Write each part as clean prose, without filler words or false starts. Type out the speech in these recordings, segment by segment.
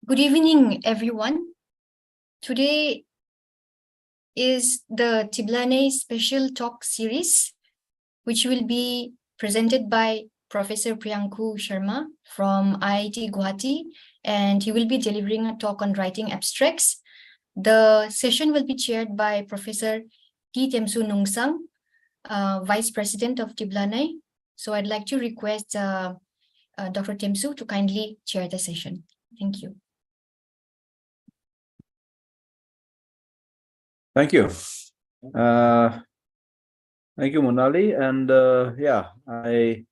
Good evening, everyone. Today is the TiBLANEI special talk series, which will be presented by Professor Priyankoo Sarmah from IIT Guwahati, and he will be delivering a talk on writing abstracts. The session will be chaired by Professor T. Temsu Nungsang, Vice President of TiBLANEI. So I'd like to request Dr. Temsu to kindly chair the session. Thank you. Thank you. Thank you, Monali. And I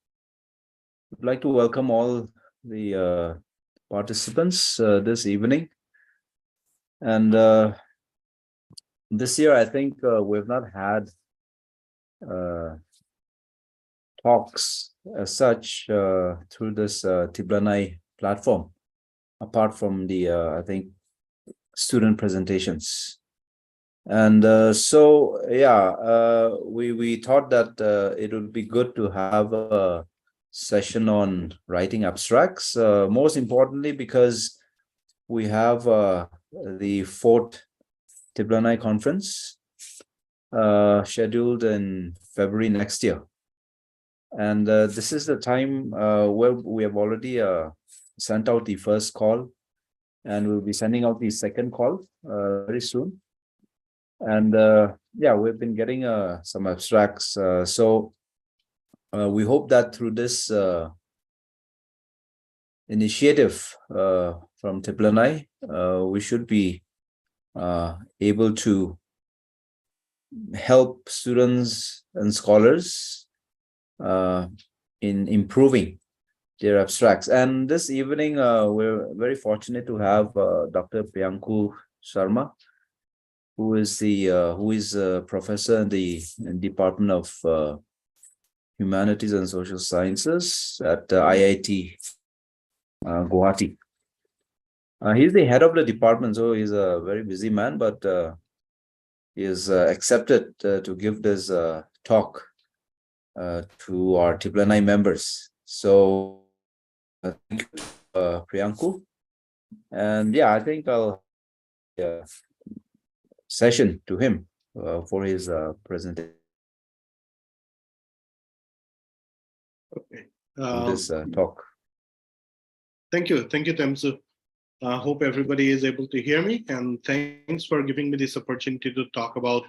would like to welcome all the participants this evening. And this year, I think we've not had talks as such through this TiBLANEI platform, apart from the, I think, student presentations. And we thought that it would be good to have a session on writing abstracts, most importantly because we have the 4th TiBLANEI conference scheduled in February next year. And this is the time where we have already sent out the first call, and we'll be sending out the second call very soon. And we've been getting some abstracts. So we hope that through this initiative from TiBLANEI, we should be able to help students and scholars in improving their abstracts. And this evening, we're very fortunate to have Dr. Priyankoo Sarmah, who is a professor in the Department of Humanities and Social Sciences at IIT Guwahati. He's the head of the department, so he's a very busy man, but he is accepted to give this talk to our TiBLANEI members. So thank you, Priyankoo. And I think I'll session to him for his presentation. Okay. This talk. Thank you, Temsu. I hope everybody is able to hear me, and thanks for giving me this opportunity to talk about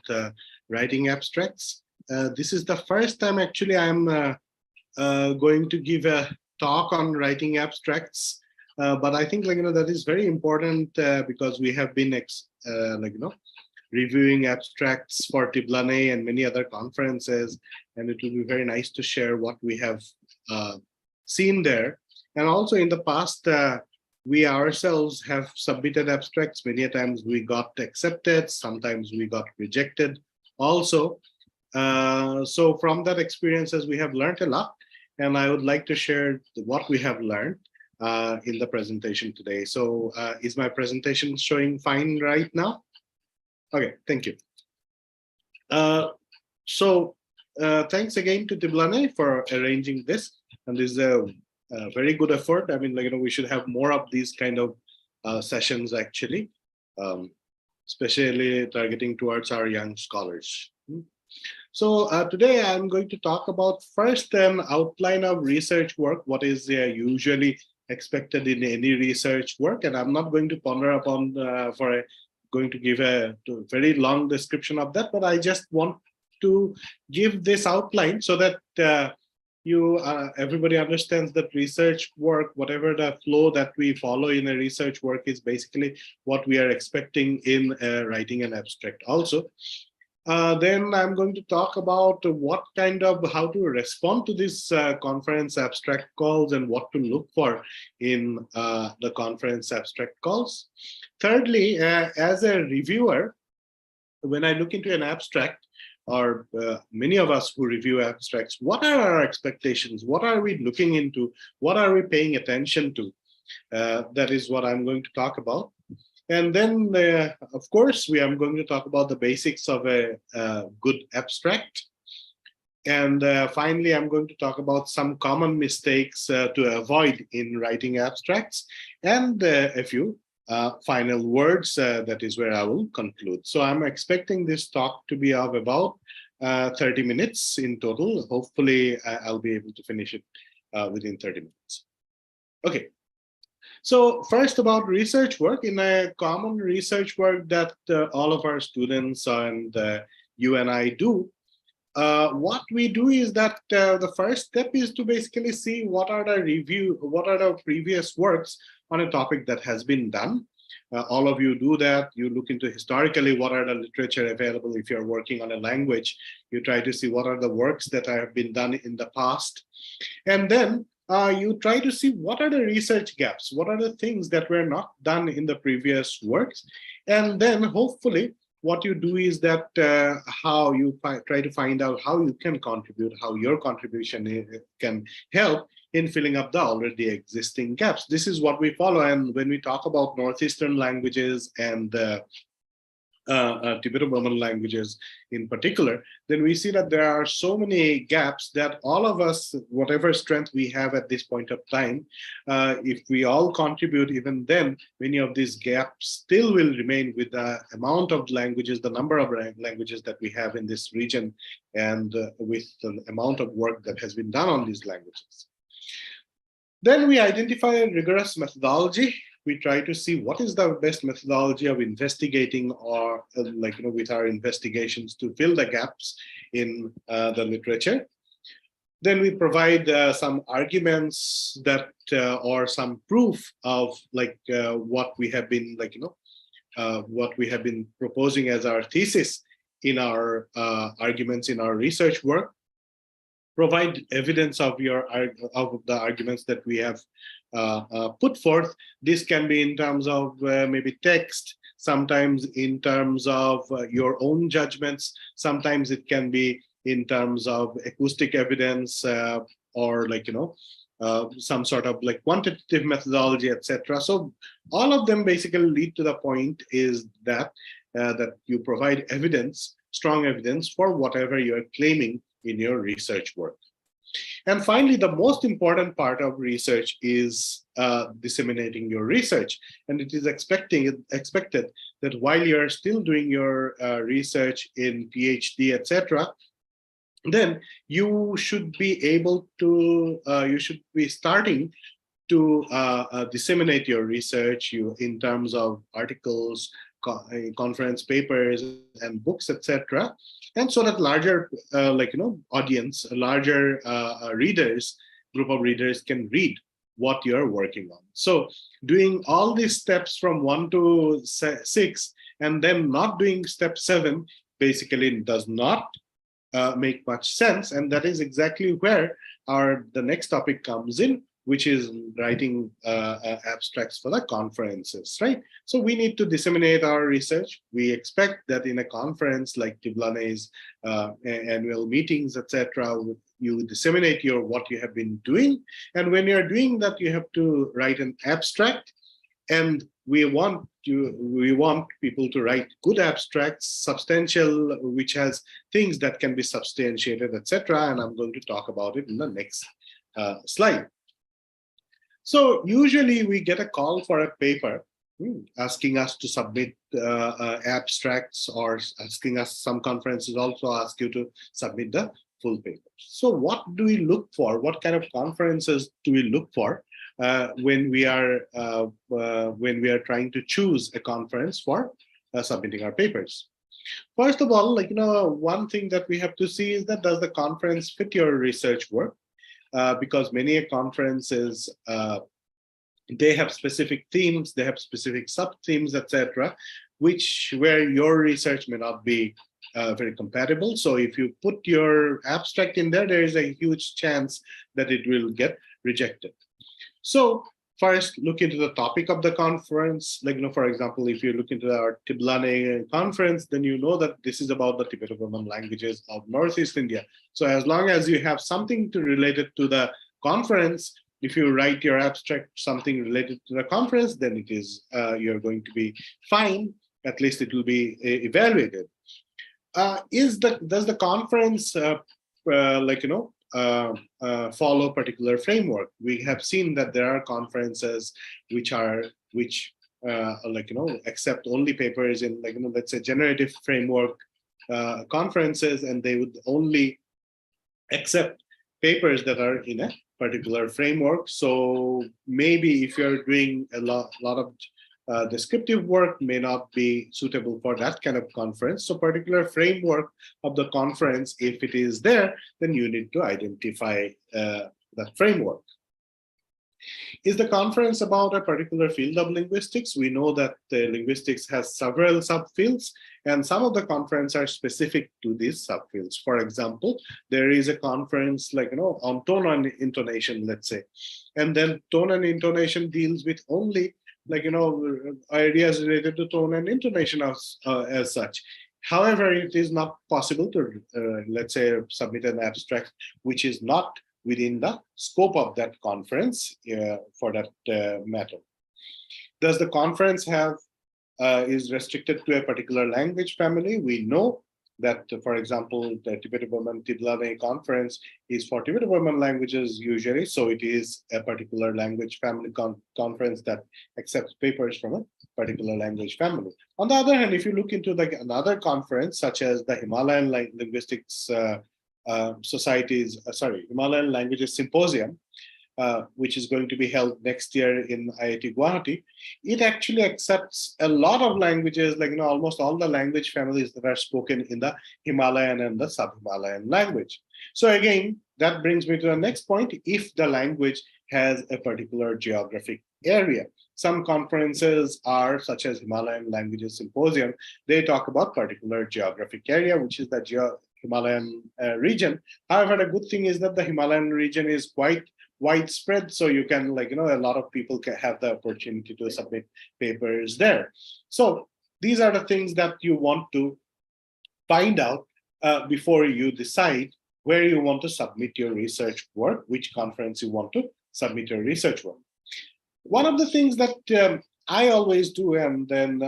writing abstracts. This is the first time actually I'm going to give a talk on writing abstracts, but I think that is very important because we have been reviewing abstracts for TiBLANEI and many other conferences, and it will be very nice to share what we have seen there. And also in the past, we ourselves have submitted abstracts. Many times we got accepted, sometimes we got rejected also. So from that experiences, we have learned a lot, and I would like to share what we have learned in the presentation today. So is my presentation showing fine right now? Okay, thank you. Thanks again to TiBLANEI for arranging this, and this is a very good effort. I mean, we should have more of these kind of sessions actually, especially targeting towards our young scholars. So today I'm going to talk about first an outline of research work, what is usually expected in any research work, and I'm not going to ponder upon going to give a very long description of that, but I just want to give this outline so that everybody understands that research work, whatever the flow that we follow in a research work, is basically what we are expecting in writing an abstract also. Then I'm going to talk about how to respond to this conference abstract calls and what to look for in the conference abstract calls. Thirdly, as a reviewer, when I look into an abstract, or many of us who review abstracts, what are our expectations? What are we looking into? What are we paying attention to? That is what I'm going to talk about. And then, of course, I'm going to talk about the basics of a good abstract. And finally, I'm going to talk about some common mistakes to avoid in writing abstracts, and a few final words, that is where I will conclude. So I'm expecting this talk to be of about 30 minutes in total. Hopefully, I'll be able to finish it within 30 minutes. Okay. So first, about research work. In a common research work that all of our students and you and I do, what we do is that the first step is to basically see what are the previous works on a topic that has been done. All of you do that. You look into historically what are the literature available. If you're working on a language, you try to see what are the works that have been done in the past. And then you try to see what are the research gaps, what are the things that were not done in the previous works. And then hopefully what you do is that how you try to find out how you can contribute, how your contribution can help in filling up the already existing gaps. This is what we follow. And when we talk about Northeastern languages and Tibeto-Burman languages in particular, then we see that there are so many gaps that all of us, whatever strength we have at this point of time, if we all contribute, even then, many of these gaps still will remain with the amount of languages, the number of languages that we have in this region, and with the amount of work that has been done on these languages. Then we identify a rigorous methodology. We try to see what is the best methodology of investigating, or with our investigations to fill the gaps in the literature. Then we provide some arguments that or some proof of what we have been what we have been proposing as our thesis in our arguments in our research work. Provide evidence of the arguments that we have put forth. This can be in terms of maybe text, sometimes in terms of your own judgments, sometimes it can be in terms of acoustic evidence or some sort of quantitative methodology, etc. So all of them basically lead to the point is that that you provide evidence, strong evidence for whatever you're claiming in your research work. And finally, the most important part of research is disseminating your research. And it is expected that while you're still doing your research in PhD, etc., then you should be able to, you should be starting to disseminate your research in terms of articles, conference papers, and books, etc. And so that larger, audience, larger group of readers can read what you're working on. So doing all these steps from 1 to 6 and then not doing step 7 basically does not make much sense. And that is exactly where the next topic comes in, which is writing abstracts for the conferences, right? So we need to disseminate our research. We expect that in a conference like TiBLANEI's annual meetings, etc., you disseminate what you have been doing. And when you're doing that, you have to write an abstract. And we want people to write good abstracts, substantial, which has things that can be substantiated, etc. And I'm going to talk about it in the next slide. So usually we get a call for a paper asking us to submit abstracts, or asking us, some conferences also ask you to submit the full paper. So what do we look for? What kind of conferences do we look for when we are trying to choose a conference for submitting our papers? First of all, one thing that we have to see is that does the conference fit your research work? Because many conferences, they have specific themes, they have specific sub-themes, etc., where your research may not be very compatible. So if you put your abstract in there, there is a huge chance that it will get rejected. So first, look into the topic of the conference. For example, if you look into our TiBLANEI conference, then you know that this is about the Tibeto-Burman languages of Northeast India. So as long as you have something related to the conference, if you write your abstract something related to the conference, then it is you're going to be fine. At least it will be evaluated. Does the conference follow particular framework? We have seen that there are conferences which accept only papers in, let's say, generative framework conferences, and they would only accept papers that are in a particular framework. So maybe if you're doing a lot of descriptive work, may not be suitable for that kind of conference. So particular framework of the conference, if it is there, then you need to identify that framework. Is the conference about a particular field of linguistics? We know that linguistics has several subfields, and some of the conferences are specific to these subfields. For example, there is a conference on tone and intonation, let's say, and then tone and intonation deals with only ideas related to tone and intonation as such. However, it is not possible to, let's say, submit an abstract which is not within the scope of that conference for that matter. Does the conference have is restricted to a particular language family? We know that, for example, the Tibeto-Burman TiBLANEI conference is for Tibeto-Burman languages usually, so it is a particular language family conference that accepts papers from a particular language family. On the other hand, if you look into another conference, such as the Himalayan Linguistics Himalayan Languages Symposium, which is going to be held next year in IIT Guwahati, it actually accepts a lot of languages, almost all the language families that are spoken in the Himalayan and the sub-Himalayan language. So again, that brings me to the next point. If the language has a particular geographic area, some conferences are, such as Himalayan Languages Symposium, they talk about particular geographic area, which is the Himalayan region. However, the good thing is that the Himalayan region is quite widespread, so you can, a lot of people can have the opportunity to submit papers there. So these are the things that you want to find out before you decide where you want to submit your research work, which conference you want to submit your research work. One of the things that I always do, and then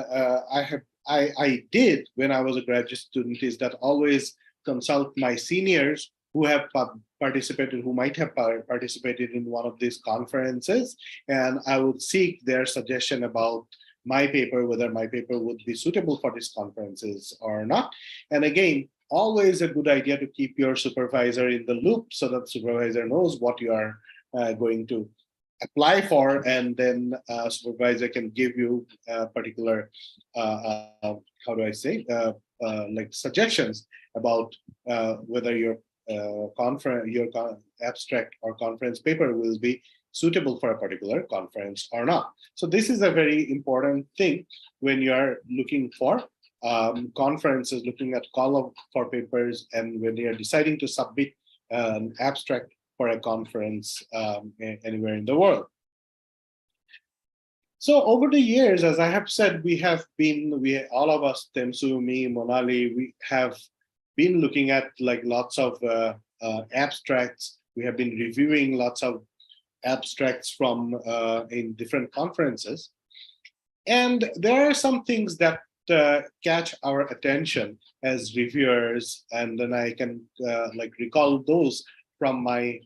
I did when I was a graduate student, is that always consult my seniors who have participated, who might have participated in one of these conferences, and I would seek their suggestion about my paper, whether my paper would be suitable for these conferences or not. And again, always a good idea to keep your supervisor in the loop so that supervisor knows what you are going to apply for, and then supervisor can give you particular, how do I say, suggestions about whether your abstract or conference paper will be suitable for a particular conference or not. So this is a very important thing when you are looking for conferences, looking at call for papers, and when you are deciding to submit an abstract for a conference anywhere in the world. So over the years, as I have said, all of us, Temsu, me, Monali, we have been looking at lots of abstracts. We have been reviewing lots of abstracts from in different conferences. And there are some things that catch our attention as reviewers, and then I can recall those from my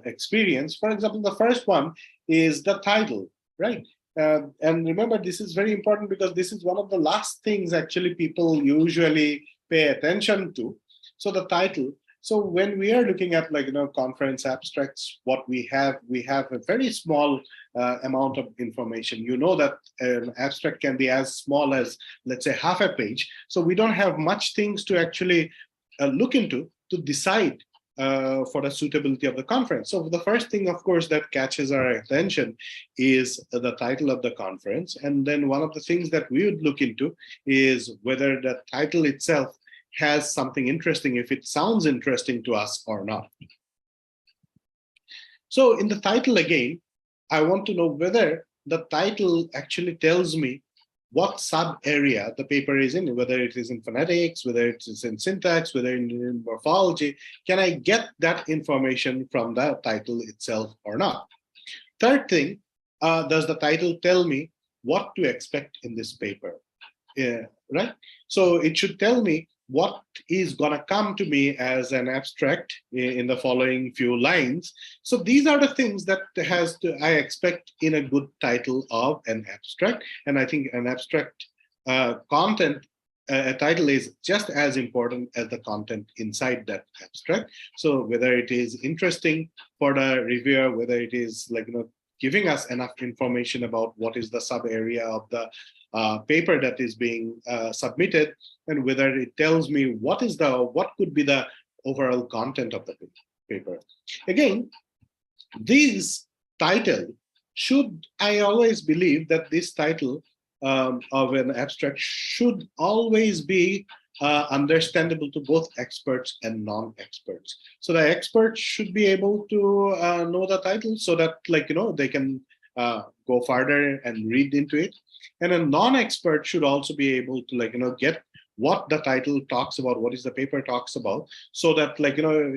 experience. For example, the first one is the title, right? And remember, this is very important because this is one of the last things actually people usually pay attention to. So the title. So when we are looking at conference abstracts, what we have a very small amount of information. You know that an abstract can be as small as, let's say, half a page. So we don't have much things to actually look into to decide for the suitability of the conference. So the first thing, of course, that catches our attention is the title of the conference. And then one of the things that we would look into is whether the title itself has something interesting, if it sounds interesting to us or not. So in the title again, I want to know whether the title actually tells me what sub-area the paper is in, whether it is in phonetics, whether it is in syntax, whether in morphology. Can I get that information from the title itself or not? Third thing, does the title tell me what to expect in this paper? Right? So it should tell me what is going to come to me as an abstract in the following few lines. So these are the things that I expect in a good title of an abstract. And I think an abstract content, a title is just as important as the content inside that abstract. So whether it is interesting for the reviewer, whether it is giving us enough information about what is the sub area of the paper that is being submitted, and whether it tells me what could be the overall content of the paper. Again, this title I always believe that this title of an abstract should always be understandable to both experts and non-experts. So the experts should be able to know the title so that they can go further and read into it. And a non-expert should also be able to get what the title talks about, what is the paper talks about, so that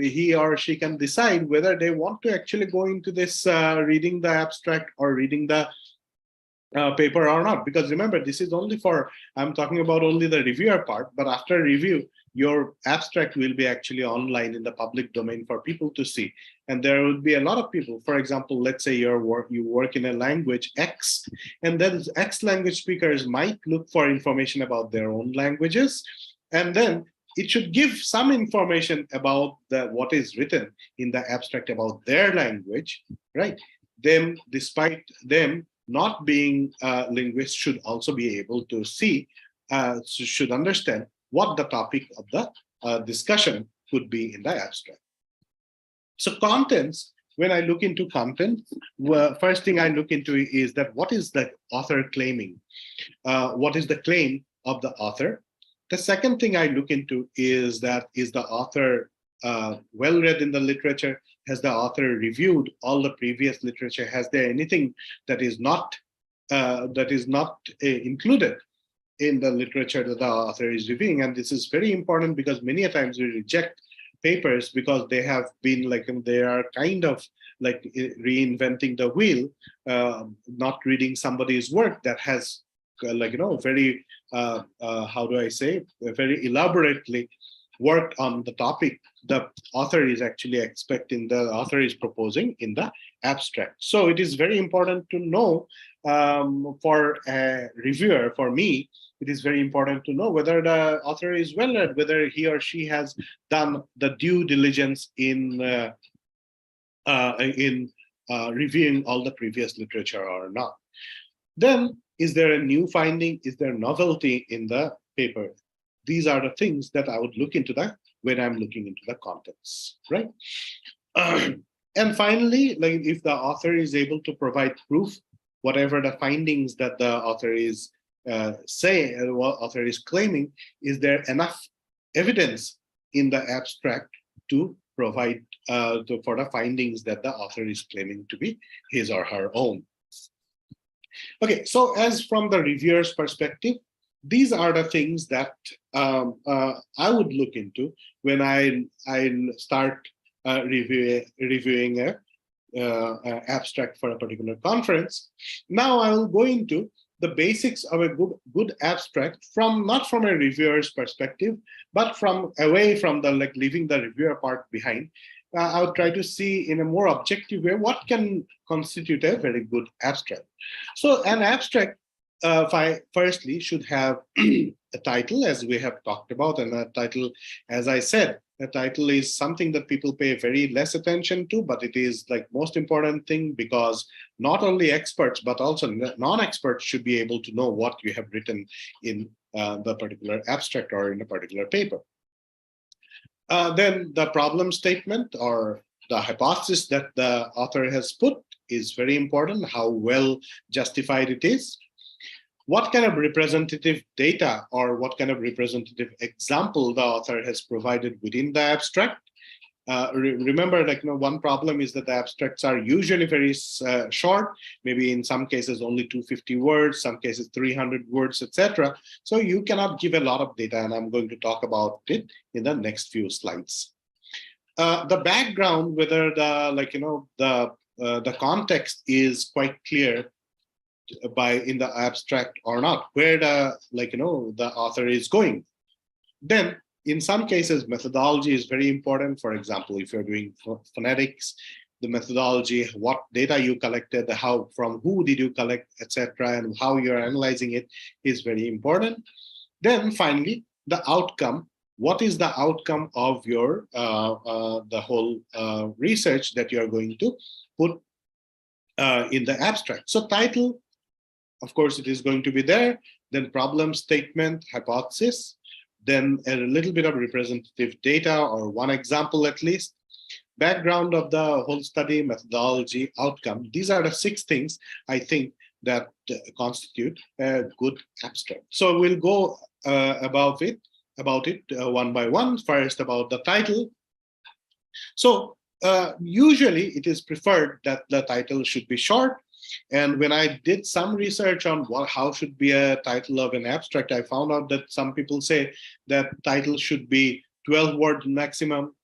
he or she can decide whether they want to actually go into this reading the abstract or reading the paper or not. Because remember, this is only I'm talking about only the reviewer part, but after review, your abstract will be actually online in the public domain for people to see. And there will be a lot of people, for example, let's say you work in a language X, and then X language speakers might look for information about their own languages. And then it should give some information about what is written in the abstract about their language, right? Then, despite them not being linguists, should also be able to see, should understand what the topic of the discussion could be in the abstract. So contents, when I look into content, first thing I look into is that what is the author claiming? What is the claim of the author? The second thing I look into is that is the author well read in the literature? Has the author reviewed all the previous literature? Has there anything that is not included in the literature that the author is reviewing? And this is very important because many a times we reject papers because they have been they are kind of reinventing the wheel, not reading somebody's work that has very how do I say, very elaborately worked on the topic the author is actually expecting, the author is proposing in the abstract. So it is very important to know, for a reviewer, for me, it is very important to know whether the author is well read, whether he or she has done the due diligence in reviewing all the previous literature or not. Then, is there a new finding? Is there novelty in the paper? These are the things that I would look into when I'm looking into the contents, right? And finally, if the author is able to provide proof, whatever the findings that the author is saying, what author is claiming, is there enough evidence in the abstract to provide for the findings that the author is claiming to be his or her own? Okay, so as from the reviewer's perspective, these are the things that I would look into when I start reviewing a abstract for a particular conference. Now I will go into the basics of a good abstract not from a reviewer's perspective, but from away from the leaving the reviewer part behind. I'll try to see in a more objective way what can constitute a very good abstract. So an abstract firstly should have a title, as we have talked about, and a title, as I said, a title is something that people pay very less attention to, but it is most important thing, because not only experts but also non-experts should be able to know what you have written in the particular abstract or in a particular paper. Then the problem statement or the hypothesis that the author has put is very important, how well justified it is. What kind of representative data or what kind of representative example the author has provided within the abstract. Remember, one problem is that the abstracts are usually very short, maybe in some cases only 250 words, some cases 300 words, etc. So you cannot give a lot of data, and I'm going to talk about it in the next few slides. The background, whether the context is quite clear in the abstract or not, where the author is going. Then In some cases, methodology is very important. For example, if you're doing phonetics, the methodology, what data you collected, how, from who did you collect, etc., and how you're analyzing it is very important. Then finally, the outcome. What is the outcome of your the whole research that you're going to put in the abstract? So title, of course, it is going to be there. Then problem statement, hypothesis, then a little bit of representative data or one example at least, background of the whole study, methodology, outcome. These are the 6 things I think that constitute a good abstract. So we'll go about it one by one. First, about the title. So usually it is preferred that the title should be short. And when I did some research on how should be a title of an abstract, I found out that some people say that title should be 12 words maximum.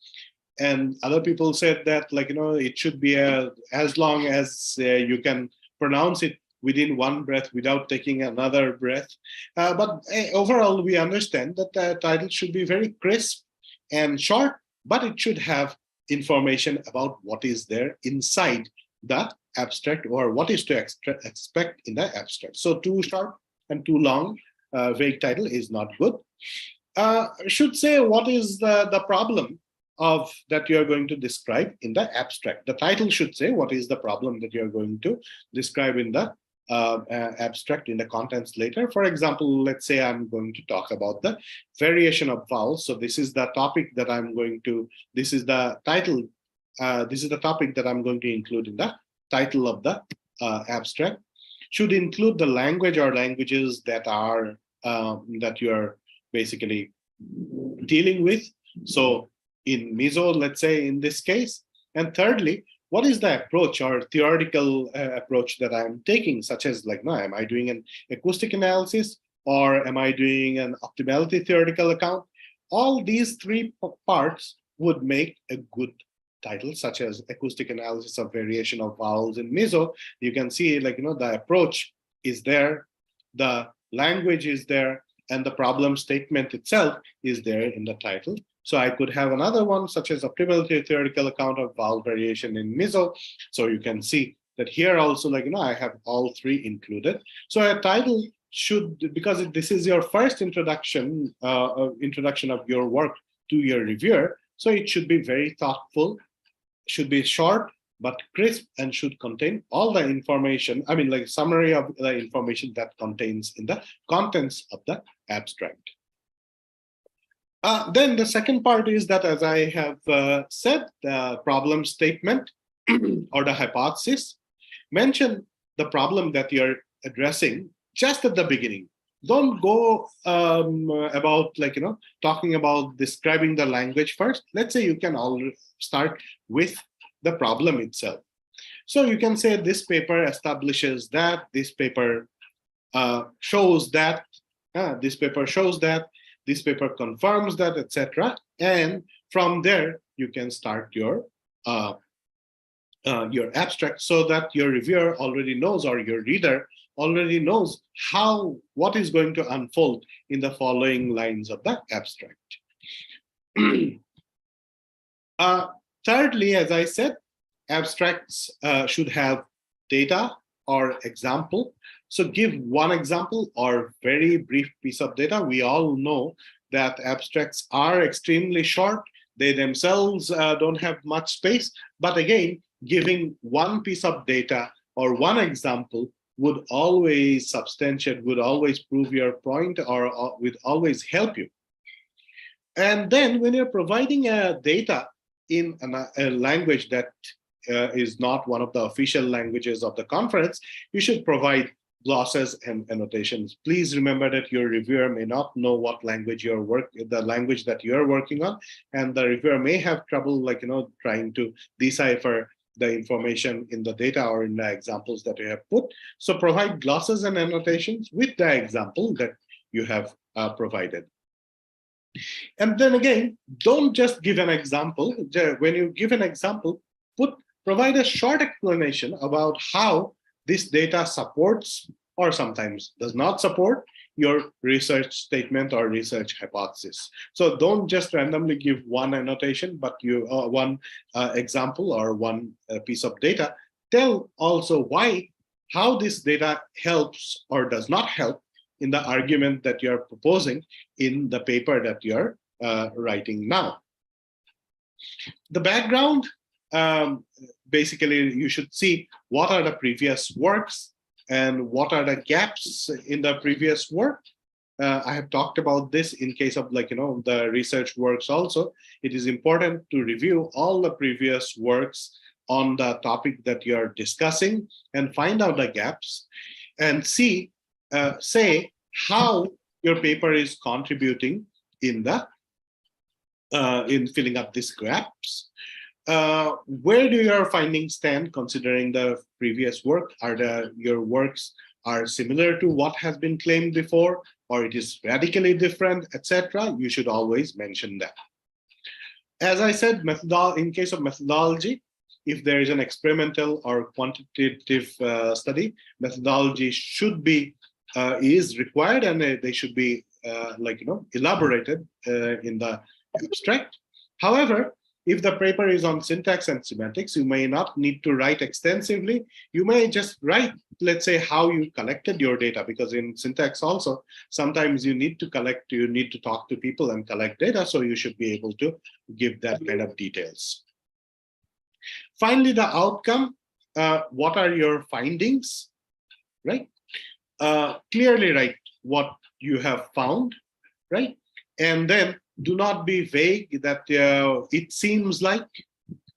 And other people said that, like, it should be as long as you can pronounce it within one breath without taking another breath. But overall, we understand that the title should be very crisp and short, but it should have information about what is there inside the abstract, or what is to expect in the abstract. So too short and too long, vague title is not good. Should say what is the problem of that you're going to describe in the abstract. The title should say what is the problem that you're going to describe in the abstract, in the contents later. For example, let's say I'm going to talk about the variation of vowels. So this is the topic that I'm going to, this is the title, this is the topic that I'm going to include in the title of the abstract. Should include the language or languages that are that you're basically dealing with. So in Mizo, let's say in this case. And thirdly, what is the approach or theoretical approach that I'm taking, such as, like, now, am I doing an acoustic analysis, or am I doing an optimality theoretical account? All these 3 parts would make a good title, such as acoustic analysis of variation of vowels in Mizo. You can see, like, the approach is there, the language is there, and the problem statement itself is there in the title. So I could have another one, such as optimality theoretical account of vowel variation in Mizo. So you can see that here also, like, I have all 3 included. So a title should, because this is your first introduction, introduction of your work to your reviewer, so it should be very thoughtful, should be short but crisp, and should contain all the information, I mean, like, summary of the information that contains in the contents of the abstract. Then the second part is that, as I have said, the problem statement or the hypothesis. Mention the problem that you're addressing just at the beginning. Don't go about, like, talking about describing the language first. Let's say you can all start with the problem itself. So you can say this paper establishes that, this paper shows that, this paper shows that, this paper confirms that, etc. And from there, you can start your abstract, so that your reviewer already knows, or your reader already knows what is going to unfold in the following lines of the abstract. Thirdly, as I said, abstracts should have data or example. So give one example or very brief piece of data. We all know that abstracts are extremely short. They themselves don't have much space. But again, giving one piece of data or one example would always substantiate, would always prove your point, or would always help you. And then when you're providing data in a language that is not one of the official languages of the conference, you should provide glosses and annotations. Please remember that your reviewer may not know what language the language that you're working on, and the reviewer may have trouble, like, trying to decipher the information in the data or in the examples that you have put. So provide glosses and annotations with the example that you have provided. And then again, don't just give an example. When you give an example, provide a short explanation about how this data supports or sometimes does not support your research statement or research hypothesis. So don't just randomly give one annotation, but you one example or one piece of data. Tell also why, how this data helps or does not help in the argument that you're proposing in the paper that you're writing now. The background, basically you should see what are the previous works and what are the gaps in the previous work. I have talked about this in case of the research works also. It is important to review all the previous works on the topic that you're discussing and find out the gaps and see, say how your paper is contributing in the in filling up these gaps. Where do your findings stand considering the previous work? Are your works are similar to what has been claimed before, or it is radically different, etc.? You should always mention that. As I said, in case of methodology, if there is an experimental or quantitative study, methodology should be is required, and they should be elaborated in the abstract. However, if the paper is on syntax and semantics, you may not need to write extensively. You may just write, let's say, how you collected your data, because in syntax also, sometimes you need to talk to people and collect data, so you should be able to give that kind of details. Finally, the outcome, what are your findings, right? Clearly write what you have found, right? And then do not be vague that it seems like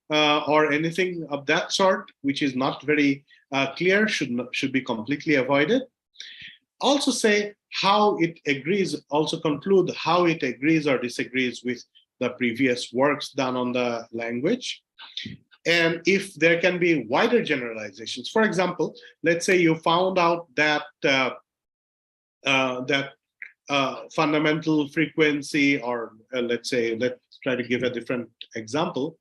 or anything of that sort, which is not very clear, should be completely avoided. Also say how it agrees, also conclude how it agrees or disagrees with the previous works done on the language. And if there can be wider generalizations, for example, let's say you found out that fundamental frequency, or let's try to give a different example.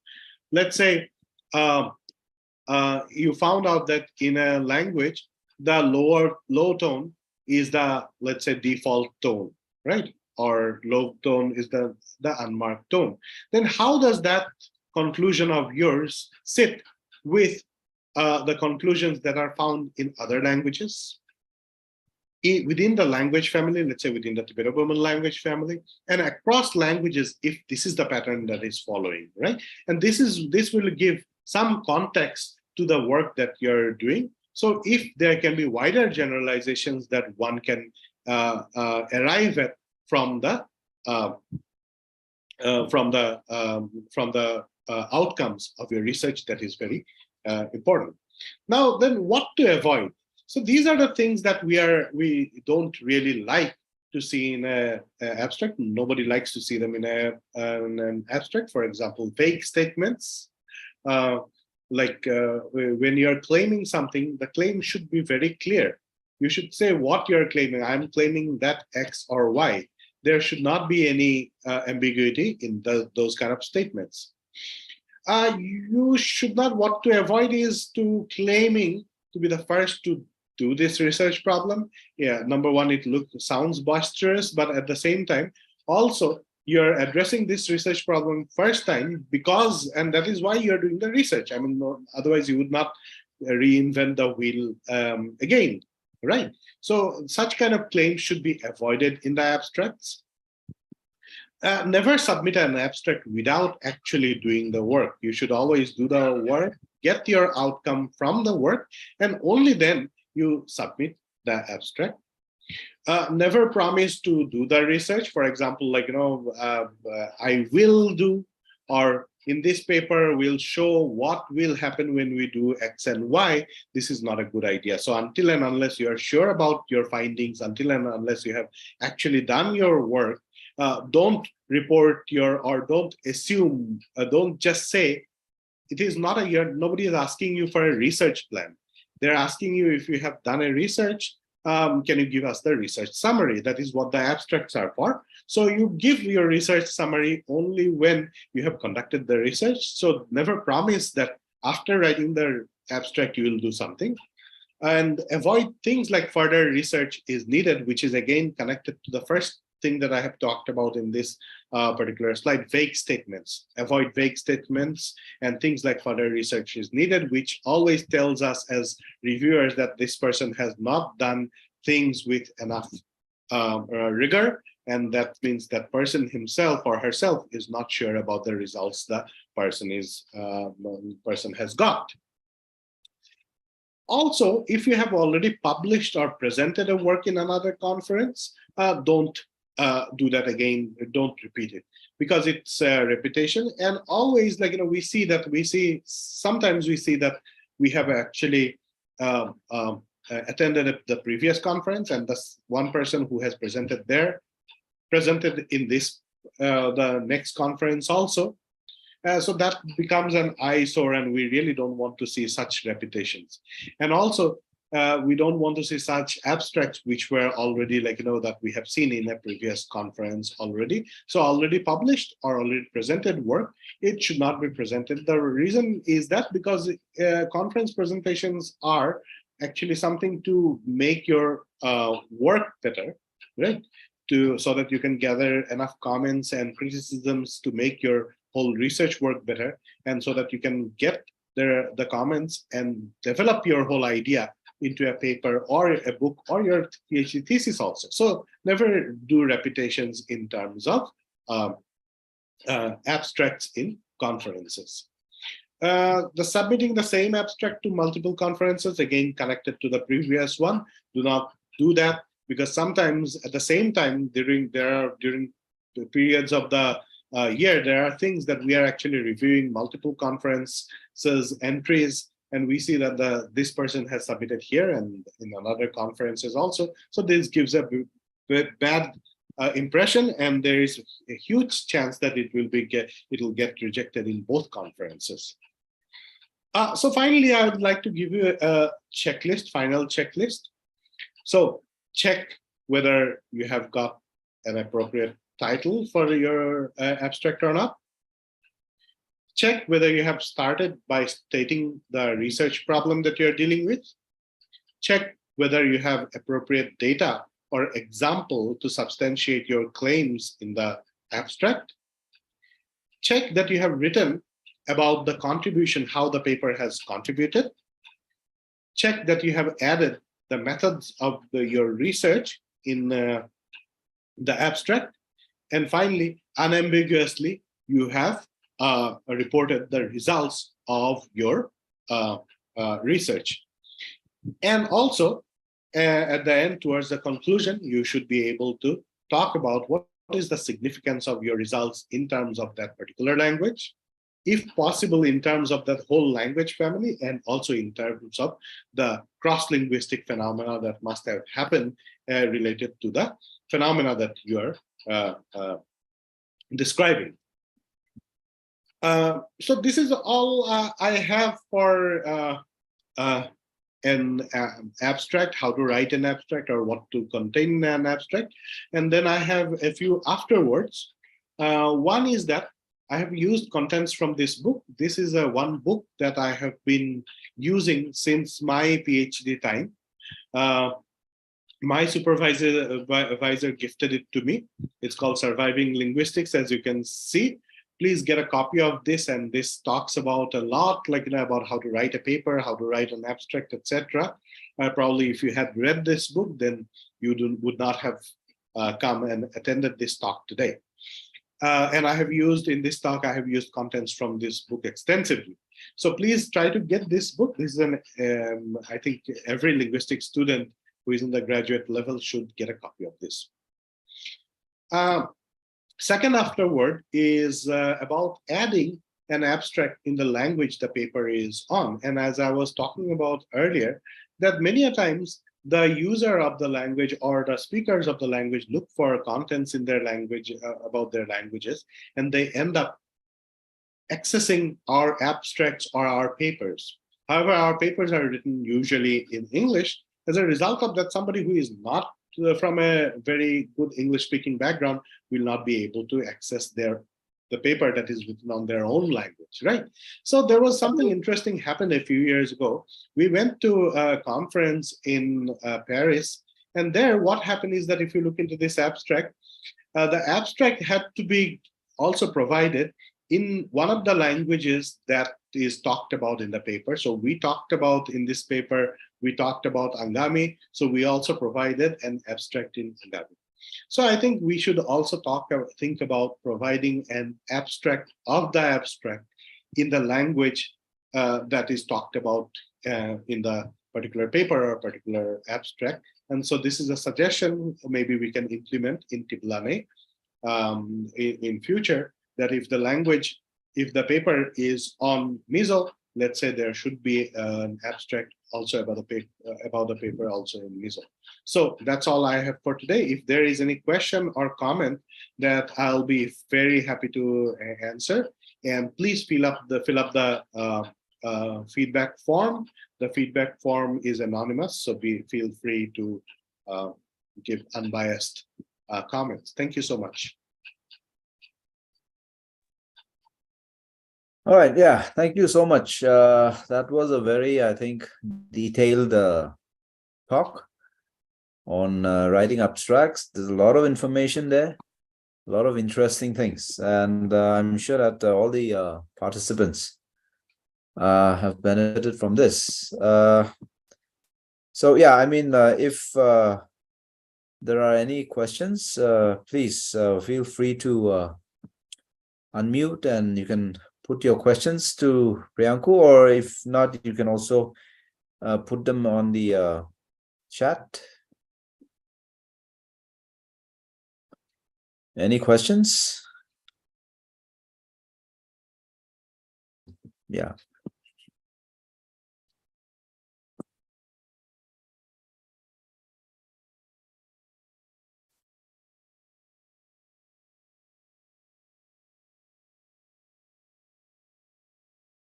Let's say you found out that in a language, the low tone is the, let's say, default tone, right? Or low tone is the unmarked tone. Then how does that conclusion of yours sit with the conclusions that are found in other languages? Within the language family, let's say within the Tibeto-Burman language family, and across languages, if this is the pattern that is following, right? And this will give some context to the work that you're doing. So if there can be wider generalizations that one can arrive at from the outcomes of your research, that is very important. Now, then what to avoid? So these are the things that we don't really like to see in an abstract. Nobody likes to see them in an abstract. For example, vague statements. When you're claiming something, the claim should be very clear. You should say what you're claiming. I'm claiming that X or Y. There should not be any ambiguity in those kind of statements. You should not, what to avoid is to claiming to be the first to do this research problem. Yeah, number one, it sounds boisterous, but at the same time, also you're addressing this research problem first time because, and that is why you're doing the research. I mean, otherwise you would not reinvent the wheel again, right? So such kind of claims should be avoided in the abstracts. Never submit an abstract without actually doing the work. You should always do the work, get your outcome from the work, and only then you submit the abstract. Never promise to do the research. For example, I will do, or in this paper we'll show what will happen when we do X and Y. This is not a good idea. So until and unless you're sure about your findings, until and unless you have actually done your work, don't report or don't assume, don't just say, it is not nobody is asking you for a research plan. They're asking you if you have done a research, can you give us the research summary? That is what the abstracts are for. So you give your research summary only when you have conducted the research. So never promise that after writing the abstract, you will do something. and avoid things like further research is needed, which is again connected to the first thing that I have talked about in this particular slide, vague statements. Avoid vague statements and things like further research is needed, which always tells us as reviewers that this person has not done things with enough rigor, and that means that person himself or herself is not sure about the results the person has got. Also, if you have already published or presented a work in another conference, don't do that again. Don't repeat it, because it's repetition. And always, like, sometimes we see that we have actually attended the previous conference, and this one person who has presented there presented in this the next conference also. So that becomes an eyesore, and we really don't want to see such repetitions. And also, we don't want to see such abstracts which were already, that we have seen in a previous conference already. So already published or already presented work, it should not be presented. The reason is that because conference presentations are actually something to make your work better, right? So that you can gather enough comments and criticisms to make your whole research work better, and so that you can get the comments and develop your whole idea into a paper or a book or your PhD thesis also. So never do repetitions in terms of abstracts in conferences. The submitting the same abstract to multiple conferences, again connected to the previous one, do not do that, because sometimes at the same time during the periods of the year, there are things that we are actually reviewing multiple conferences entries, and we see that this person has submitted here and in another conferences also. So this gives a bad impression, and there is a huge chance that it will get rejected in both conferences. So finally, I would like to give you a checklist, final checklist. So check whether you have got an appropriate title for your abstract or not. Check whether you have started by stating the research problem that you're dealing with. Check whether you have appropriate data or example to substantiate your claims in the abstract. Check that you have written about the contribution, how the paper has contributed. Check that you have added the methods of your research in the abstract. And finally, unambiguously, you have reported the results of your research. And also, at the end, towards the conclusion, you should be able to talk about what is the significance of your results in terms of that particular language, if possible in terms of that whole language family, and also in terms of the cross-linguistic phenomena that must have happened related to the phenomena that you are describing. So this is all I have for an abstract, how to write an abstract or what to contain in an abstract. And then I have a few afterwards. One is that I have used contents from this book. This is one book that I have been using since my PhD time. My supervisor gifted it to me. It's called Surviving Linguistics, as you can see. Please get a copy of this, and this talks about a lot, about how to write a paper, how to write an abstract, etc. Probably if you had read this book, then you would not have come and attended this talk today. And I have used, in this talk, I have used contents from this book extensively. So please try to get this book. This is I think every linguistics student who is in the graduate level should get a copy of this. Second afterward is about adding an abstract in the language the paper is on. And as I was talking about earlier, that many a times the user of the language or the speakers of the language look for contents in their language, about their languages, and they end up accessing our abstracts or our papers. However, our papers are written usually in English. As a result of that, somebody who is not from a very good English-speaking background will not be able to access their the paper that is written on their own language, right? So there was something interesting happened a few years ago. We went to a conference in Paris, and there what happened is that if you look into this abstract, the abstract had to be also provided in one of the languages that is talked about in the paper. So we talked about in this paper, we talked about Angami. So we also provided an abstract in Angami. So I think we should also think about providing an abstract of the abstract in the language that is talked about in the particular paper or particular abstract. And so this is a suggestion maybe we can implement in TiBLANEI in future, that if the paper is on Mizo, let's say there should be an abstract also about the paper also in Mizo. So that's all I have for today. If there is any question or comment, that I'll be very happy to answer. And please fill up the feedback form. The feedback form is anonymous, so feel free to give unbiased comments. Thank you so much. All right, yeah, thank you so much. That was a very, I think, detailed talk on writing abstracts. There's a lot of information there, a lot of interesting things, and I'm sure that all the participants have benefited from this. So yeah, I mean, if there are any questions, please feel free to unmute and you can put your questions to Priyankoo, or if not, you can also put them on the chat. Any questions? Yeah.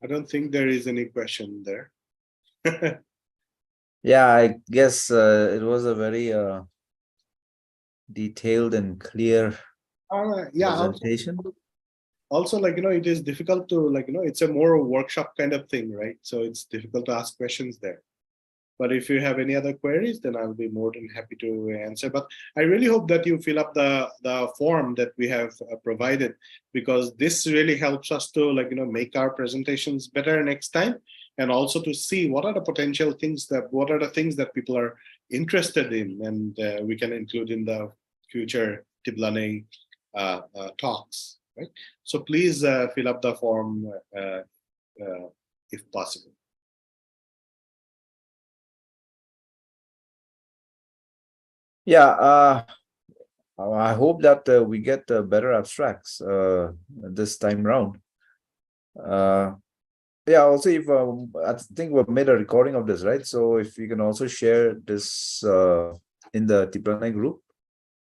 I don't think there is any question there. Yeah, I guess it was a very detailed and clear Yeah, presentation. also, like, it is difficult to, like, it's a more workshop kind of thing, right? So it's difficult to ask questions there. But if you have any other queries, then I'll be more than happy to answer. But I really hope that you fill up the form that we have provided, because this really helps us to, like, make our presentations better next time, and also to see what are the potential things what are the things that people are interested in, and we can include in the future TiBLANEI talks, right? So please fill up the form if possible. Yeah, I hope that we get better abstracts this time round. Yeah, also if I think we've made a recording of this, right? So if you can also share this in the TiBLANEI group,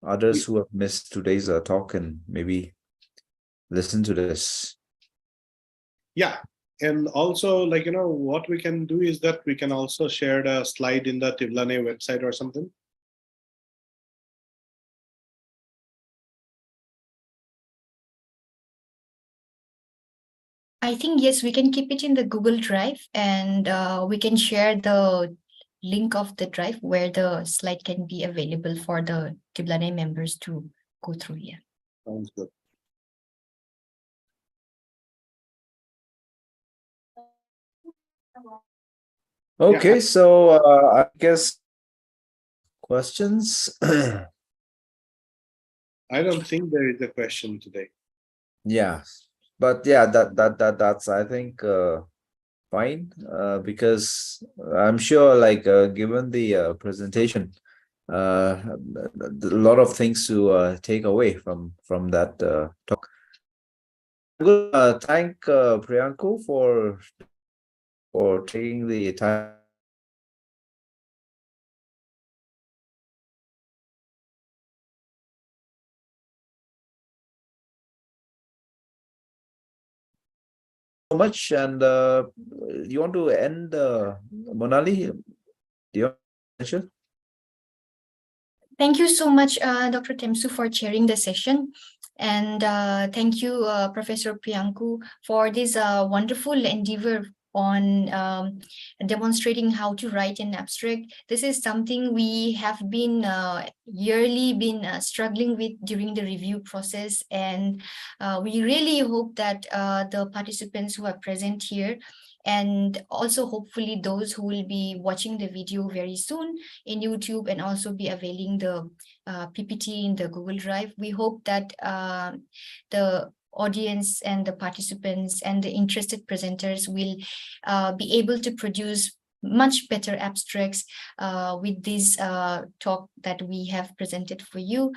others who have missed today's talk and maybe listen to this. Yeah, and also, like, what we can do is that we can also share the slide in the TiBLANEI website or something. I think, yes, we can keep it in the Google Drive, and we can share the link of the drive where the slide can be available for the TiBLANEI members to go through. Yeah. Sounds good. Okay, Yeah. so I guess questions. I don't think there is a question today. Yeah, but yeah, that's I think fine, because I'm sure, like, given the presentation, a lot of things to take away from that talk. I'm going to thank Priyankoo for taking the time. So much, and you want to end, Monali? Do you want to mention? Thank you so much, Dr. Temsu, for chairing the session. And thank you, Professor Priyankoo, for this wonderful endeavor on demonstrating how to write in abstract. This is something we have been yearly struggling with during the review process, and we really hope that the participants who are present here, and also hopefully those who will be watching the video very soon in YouTube and also be availing the PPT in the Google Drive. We hope that the audience and the participants and the interested presenters will be able to produce much better abstracts with this talk that we have presented for you.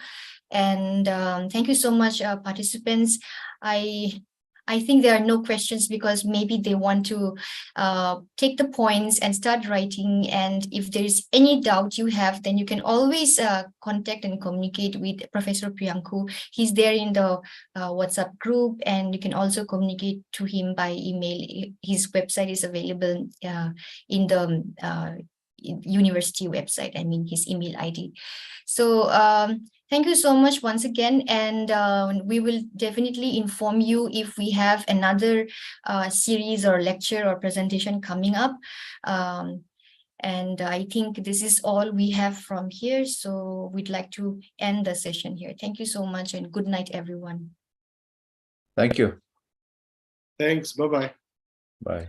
And thank you so much, participants. I think there are no questions because maybe they want to take the points and start writing. And if there is any doubt you have, then you can always contact and communicate with Professor Priyankoo. He's there in the WhatsApp group, and you can also communicate to him by email. His website is available in the university website, I mean his email ID. So thank you so much once again, and we will definitely inform you if we have another series or lecture or presentation coming up. And I think this is all we have from here, so we'd like to end the session here. Thank you so much, and good night, everyone. Thank you. Thanks. Bye-bye. Bye.